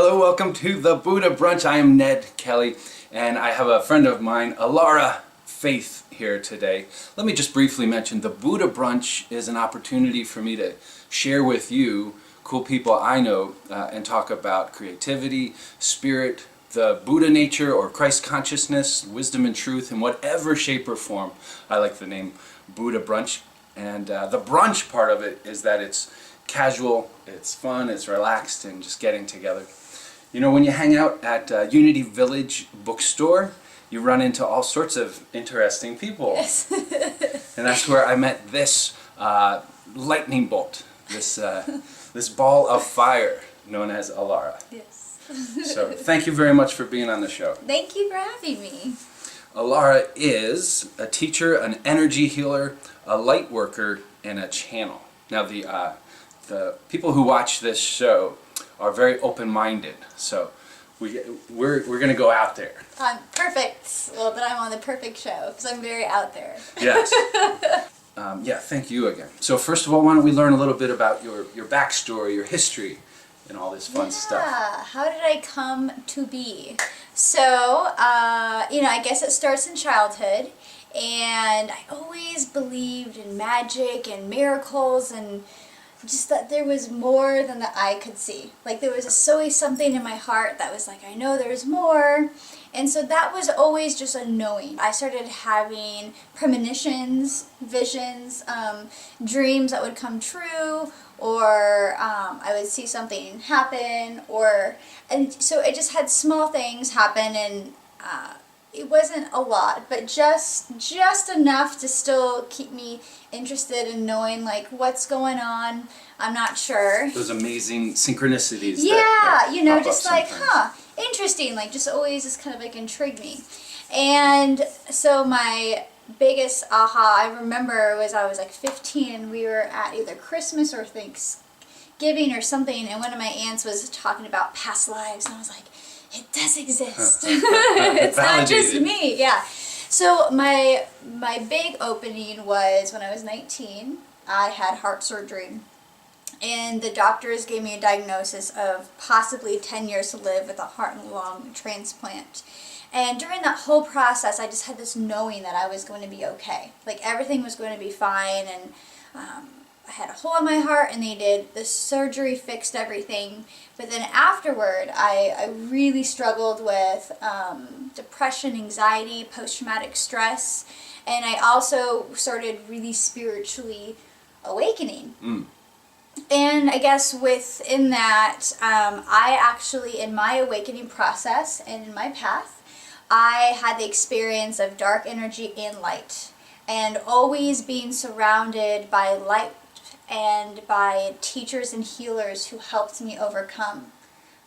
Hello, welcome to the Buddha Brunch. I am Ned Kelly, and I have a friend of mine, Ahlara Faith, here today. Let me just briefly mention the Buddha Brunch is an opportunity for me to share with you cool people I know and talk about creativity, spirit, the Buddha nature or Christ consciousness, wisdom and truth in whatever shape or form. I like the name Buddha Brunch. And the brunch part of it is that it's casual, it's fun, it's relaxed, and just getting together. You know, when you hang out at Unity Village Bookstore, you run into all sorts of interesting people. Yes. And that's where I met this lightning bolt, this ball of fire known as Ahlara. Yes. So thank you very much for being on the show. Thank you for having me. Ahlara is a teacher, an energy healer, a light worker, and a channel. Now the people who watch this show are very open-minded, so we're going to go out there. Perfect. Well, then I'm on the perfect show because I'm very out there. Yes. Yeah, thank you again. So first of all, why don't we learn a little bit about your backstory, your history, and all this fun stuff. Yeah, how did I come to be? So, I guess it starts in childhood, and I always believed in magic and miracles and just that there was more than the eye could see. Like there was always something in my heart that was like, I know there's more. And so that was always just a knowing. I started having premonitions, visions, dreams that would come true, or I would see something happen, and so it just had small things happen, and it wasn't a lot, but just enough to still keep me interested in knowing like what's going on. I'm not sure. Those amazing synchronicities. Yeah, that just pop up like, sometimes. Interesting, like just always just kind of like intrigued me. And so my biggest aha I remember was I was like 15 and we were at either Christmas or Thanksgiving or something, and one of my aunts was talking about past lives, and I was like, it does exist. It's not just me. Yeah. So my big opening was when I was 19. I had heart surgery, and the doctors gave me a diagnosis of possibly 10 years to live with a heart and lung transplant. And during that whole process, I just had this knowing that I was going to be okay. Like everything was going to be fine, and I had a hole in my heart, and the surgery fixed everything. But then afterward, I really struggled with depression, anxiety, post-traumatic stress, and I also started really spiritually awakening. And I guess within that, I actually, in my awakening process and in my path, I had the experience of dark energy and light, and always being surrounded by light and by teachers and healers who helped me overcome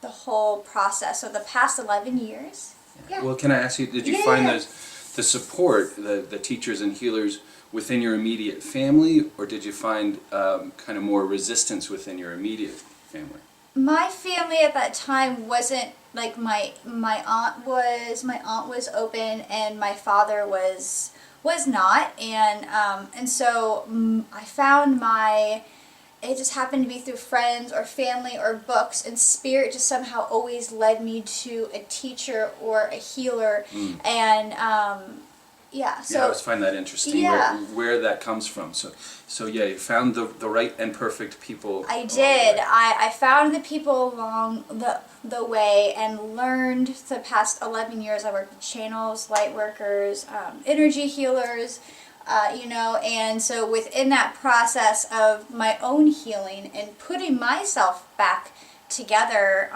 the whole process. So the past 11 years. Yeah. Well, can I ask you, did you find the support, the teachers and healers within your immediate family, or did you find kind of more resistance within your immediate family? My family at that time wasn't like my aunt was open, and my father was not, and so I found it just happened to be through friends or family or books, and spirit just somehow always led me to a teacher or a healer. And so I always find that interesting, where that comes from. So yeah, you found the right and perfect people. I did. I found the people along the way and learned the past 11 years. I worked with channels, light workers, energy healers, and so within that process of my own healing and putting myself back together,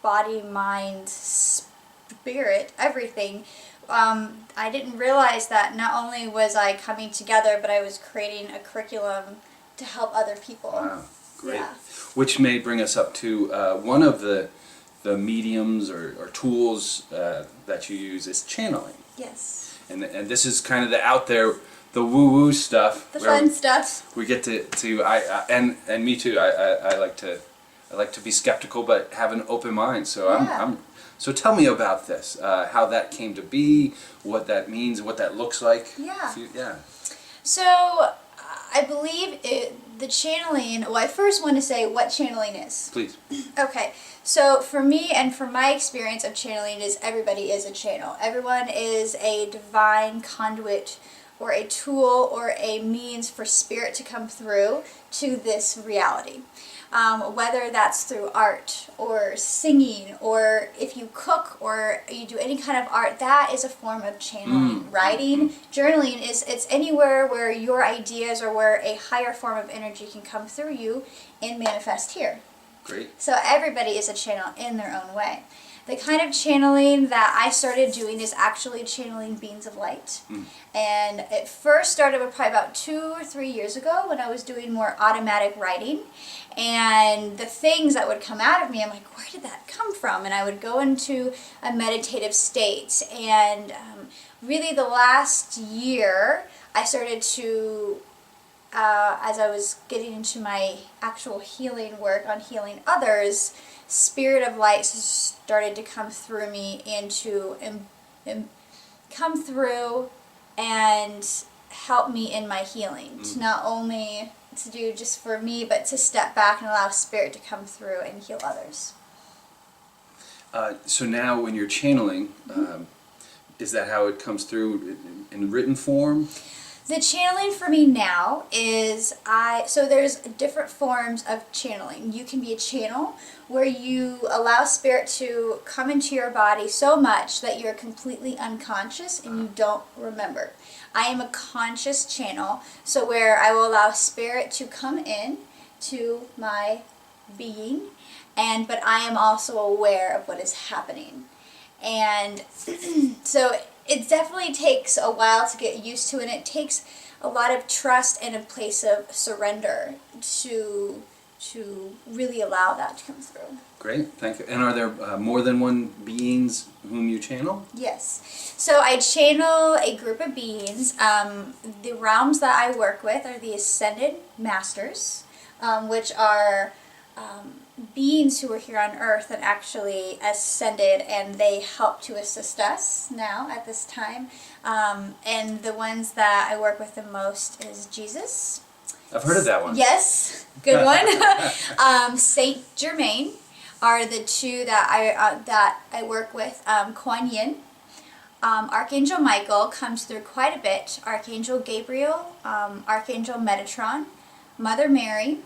body, mind, spirit, everything, I didn't realize that not only was I coming together, but I was creating a curriculum to help other people. Wow, great. Yeah. Which may bring us up to one of the mediums or tools that you use is channeling. Yes. And this is kind of the out there, the woo-woo stuff. The fun stuff. We get to and me too. I like to be skeptical, but have an open mind. So So tell me about this. How that came to be, what that means, what that looks like. Yeah. Yeah. So I believe the channeling, well, I first want to say what channeling is. Please. Okay, so for me and from my experience of channeling is everybody is a channel. Everyone is a divine conduit or a tool or a means for spirit to come through to this reality. Whether that's through art or singing, or if you cook or you do any kind of art, that is a form of channeling. Writing, journaling, it's anywhere where your ideas or where a higher form of energy can come through you and manifest here. Great. So everybody is a channel in their own way. The kind of channeling that I started doing is actually channeling beings of light. And it first started with probably about 2 or 3 years ago when I was doing more automatic writing. And the things that would come out of me, I'm like, where did that come from? And I would go into a meditative state. And really the last year, I started to, as I was getting into my actual healing work on healing others, Spirit of Light started to come through me and to come through and help me in my healing. To not only to do just for me, but to step back and allow Spirit to come through and heal others. So now when you're channeling, is that how it comes through in written form? The channeling for me now is so there's different forms of channeling. You can be a channel where you allow Spirit to come into your body so much that you're completely unconscious and you don't remember. I am a conscious channel, so where I will allow Spirit to come in to my being, but I am also aware of what is happening. And so it definitely takes a while to get used to, and it takes a lot of trust and a place of surrender to really allow that to come through. Great, thank you. And are there more than one beings whom you channel? Yes. So I channel a group of beings. The realms that I work with are the Ascended Masters, which are beings who are here on earth and actually ascended, and they help to assist us now at this time. And the ones that I work with the most is Jesus. I've heard of that one. Yes, good one. Saint Germain are the two that I work with. Kuan Yin. Archangel Michael comes through quite a bit. Archangel Gabriel, Archangel Metatron, Mother Mary.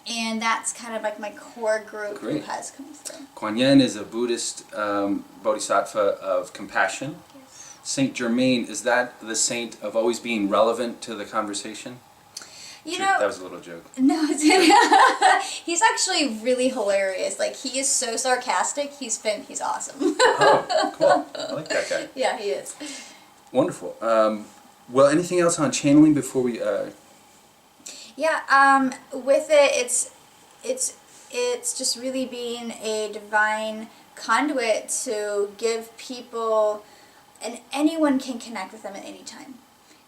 And that's kind of like my core group who has come through. Kuan Yin is a Buddhist bodhisattva of compassion. Yes. Saint Germain, is that the saint of always being relevant to the conversation? That was a little joke. No, he's actually really hilarious. Like, he is so sarcastic. He's awesome. Oh, cool. I like that guy. Yeah, he is. Wonderful. Well, anything else on channeling before we... Yeah, with it, it's just really being a divine conduit to give people, and anyone can connect with them at any time.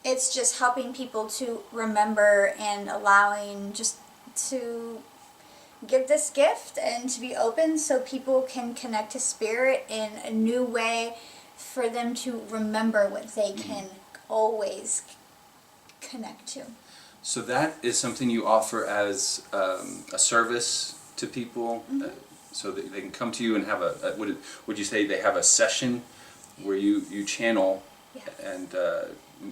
It's just helping people to remember and allowing just to give this gift and to be open so people can connect to Spirit in a new way for them to remember what they can always connect to. So that is something you offer as a service to people, so that they can come to you and have would you say they have a session where you channel, and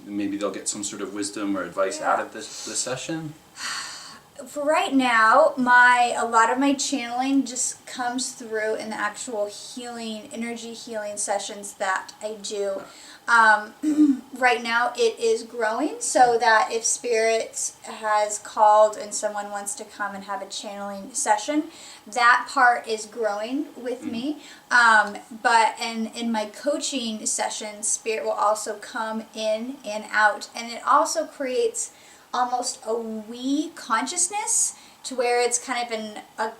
maybe they'll get some sort of wisdom or advice out of this session? For right now, a lot of my channeling just comes through in the actual healing, energy healing sessions that I do. Right now it is growing, so that if Spirit has called and someone wants to come and have a channeling session, that part is growing with me. But in my coaching sessions, Spirit will also come in and out, and it also creates almost a we consciousness, to where it's kind of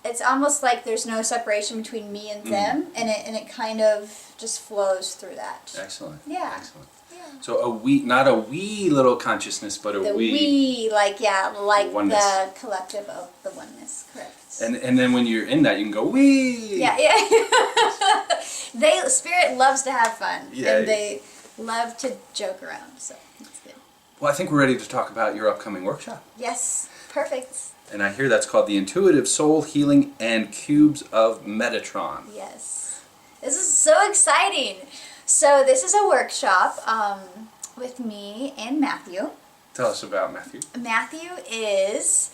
it's almost like there's no separation between me and them, and it kind of just flows through that. Excellent. Yeah. Excellent. Yeah. So not a wee little consciousness, but the we like oneness. The collective of the oneness, correct. And then when you're in that, you can go we. Yeah. Spirit loves to have fun, and they love to joke around, so it's good. Well, I think we're ready to talk about your upcoming workshop. Yes, perfect. And I hear that's called the Intuitive Soul Healing and Cubes of Metatron. Yes. This is so exciting. So this is a workshop with me and Matthew. Tell us about Matthew. Matthew is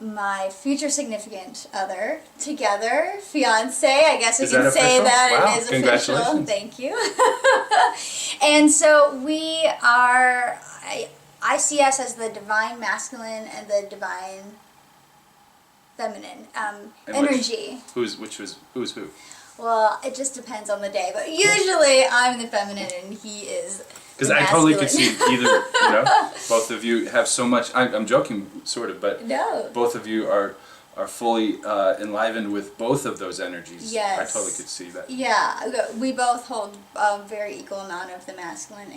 my future significant other, together, fiance. I guess we Is can that say official? that Wow, it is official. congratulations. Thank you. And so we are, I see us as the divine masculine and the divine feminine And energy. Who's who? Well, it just depends on the day, but usually I'm the feminine and he is Because the I totally could masculine. see either, you know, both of you have so much, I'm joking sort of, but No. both of you are fully enlivened with both of those energies. Yes. I totally could see that. Yeah, we both hold a very equal amount of the masculine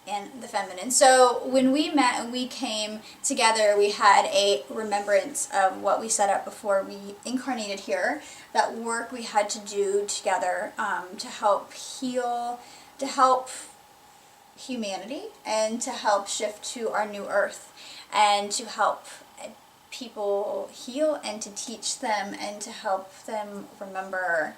and the feminine. So when we met and we came together, we had a remembrance of what we set up before we incarnated here, that work we had to do together to help heal, to help humanity, and to help shift to our new earth, and to help people heal and to teach them and to help them remember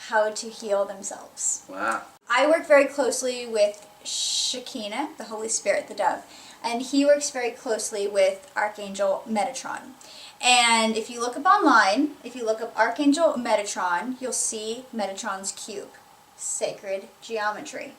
how to heal themselves. Wow. I work very closely with Shekinah, the Holy Spirit, the dove, and he works very closely with Archangel Metatron. And if you look up online, if you look up Archangel Metatron, you'll see Metatron's cube, sacred geometry.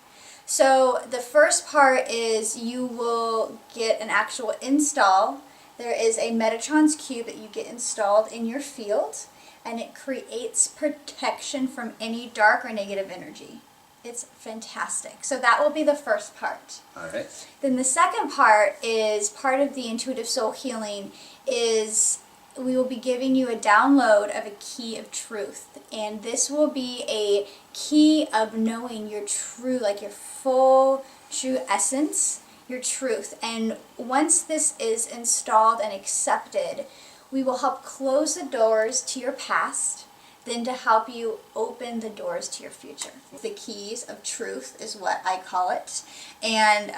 So the first part is you will get an actual install. There is a Metatron's cube that you get installed in your field, and it creates protection from any dark or negative energy. It's fantastic. So that will be the first part. All right. Then the second part is part of the intuitive soul healing is we will be giving you a download of a key of truth. And this will be a key of knowing your true, like your full true essence, your truth. And once this is installed and accepted, we will help close the doors to your past, then to help you open the doors to your future. The keys of truth is what I call it. And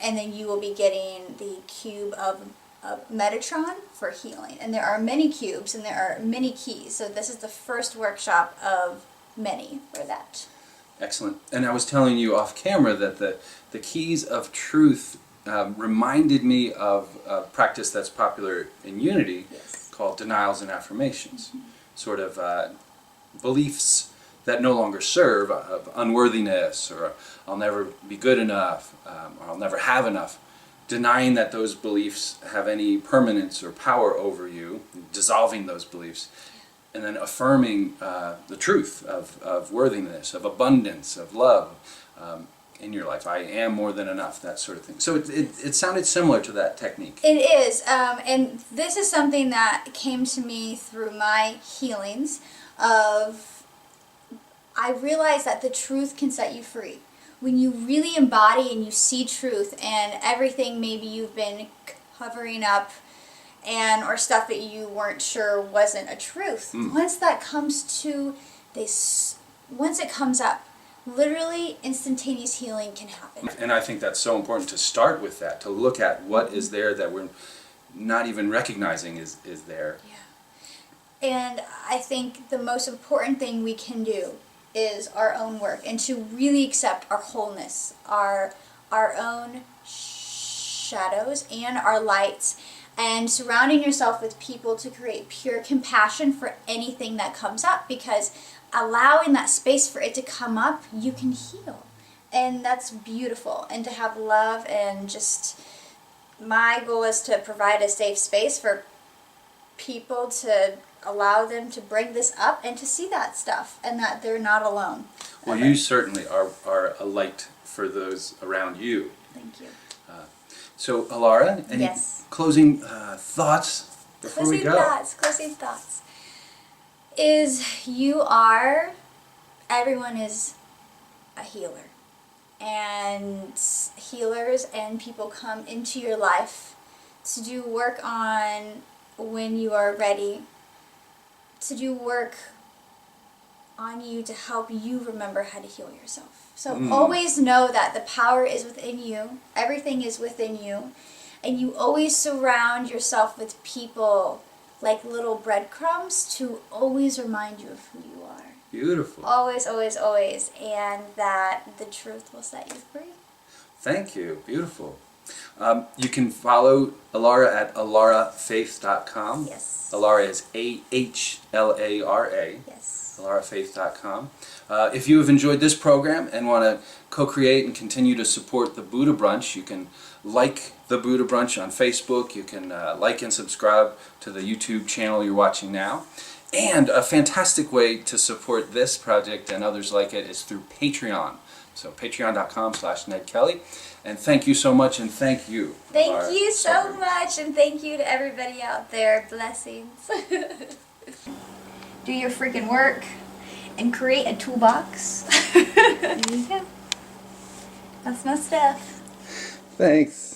then you will be getting the cube of Metatron for healing. And there are many cubes and there are many keys. So this is the first workshop of many for that. Excellent. And I was telling you off camera that the keys of truth reminded me of a practice that's popular in Unity. Yes. Called denials and affirmations. Sort of beliefs that no longer serve, of unworthiness, or I'll never be good enough, or I'll never have enough. Denying that those beliefs have any permanence or power over you, dissolving those beliefs, and then affirming the truth of worthiness, of abundance, of love in your life. I am more than enough, that sort of thing. So it sounded similar to that technique. It is, and this is something that came to me through my healings of, I realized that the truth can set you free. When you really embody and you see truth and everything maybe you've been covering up and or stuff that you weren't sure wasn't a truth, once that comes to this, once it comes up, literally instantaneous healing can happen. And I think that's so important to start with that, to look at what is there that we're not even recognizing is there. Yeah. And I think the most important thing we can do is our own work and to really accept our wholeness, our own shadows and our lights, and surrounding yourself with people to create pure compassion for anything that comes up, because allowing that space for it to come up, you can heal. And that's beautiful. And to have love, and just my goal is to provide a safe space for people, to allow them to bring this up and to see that stuff and that they're not alone. Well, you certainly are a light for those around you. Thank you. So, Ahlara, any Yes. closing thoughts before we go? Closing thoughts. Everyone is a healer. And healers and people come into your life to do work on when you are ready, to do work on you to help you remember how to heal yourself. So always know that the power is within you. Everything is within you. And you always surround yourself with people like little breadcrumbs to always remind you of who you are. Beautiful. Always, always, always. And that the truth will set you free. Thank you. Beautiful. You can follow Ahlara at ahlarafaith.com. Yes. Ahlara is Ahlara. Yes. AhlaraFaith.com. If you have enjoyed this program and want to co-create and continue to support the Buddha Brunch, you can like the Buddha Brunch on Facebook. You can like and subscribe to the YouTube channel you're watching now. And a fantastic way to support this project and others like it is through Patreon. So patreon.com/Ned Kelly. And thank you so much, and thank you. Thank you so much, and thank you to everybody out there. Blessings. Do your freaking work and create a toolbox. There you go. That's my stuff. Thanks.